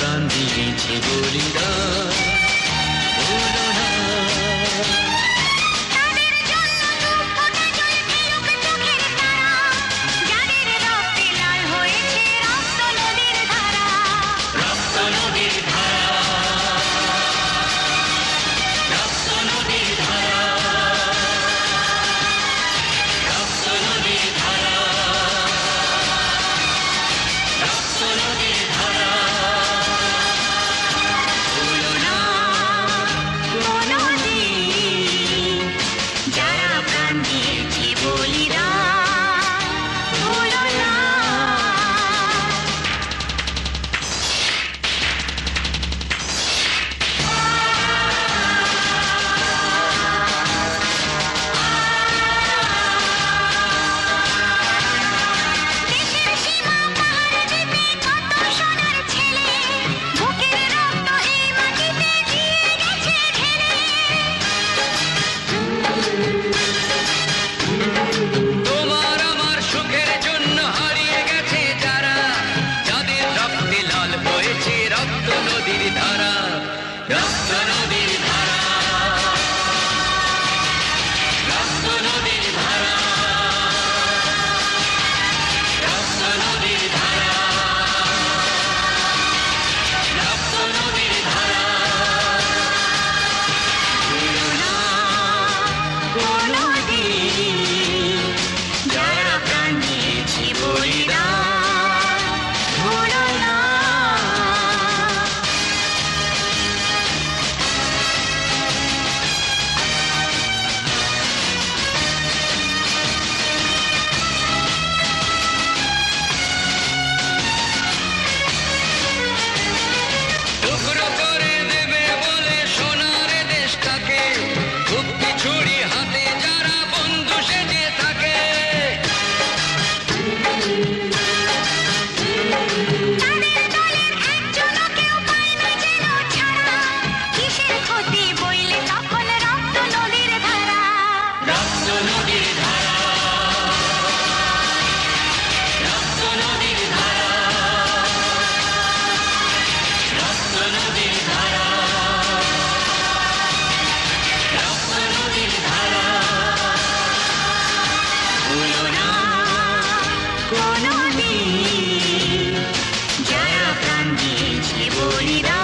প্রাণ দিয়েছে বলিদান, ভুলো না। তাদের জন্য দু ফোঁটা জল ঝিলুক চোখের তারা, যাদের রক্তে লাল হয়েছে রক্ত নদীর ধারা। রক্ত নদীর ধারা, রক্ত নদীর ধারা, রক্ত নদীর ধারা, রক্ত নদীর ধারা। ভুলো না কোনদিন যারা প্রাণ দিয়েছে বলিদান, ভুলো না। দেশের সীমা পাহাড় দ্বীপে কত সোনার ছেলে, বুকের রক্ত এই মাটিতে দিয়ে গেছে ঢেলে। তোমার আমার সুখের জন্য হারিয়ে গেছে যারা, যাদের রক্তে লাল হয়েছে রক্ত নদীর ধারা, রক্ত নদীর ধারা, রক্ত নদীর ধারা, রক্ত নদীর ধারা, রক্ত নদীর ধারা। ভুলো না কোনদিন যারা প্রাণ দিয়েছে বলিদান, ভুলো না। টুকরো করে দেবে বলে সোনার দেশটাকে, মুক্তি ছুরি হাতে যারা বন্ধু সেজে থাকে। তাদের দলের একজনও কেউ পায়নি যেন ছাড়া, কিসের ক্ষতি বইলে তখন রক্ত নদীর ধারা। রক্ত নদীর ধারা, রক্ত নদীর ধারা, রক্ত নদীর ধারা, রক্ত নদীর ধারা। ভুলো না কোনদিন যারা প্রাণ দিয়েছে বলিদান,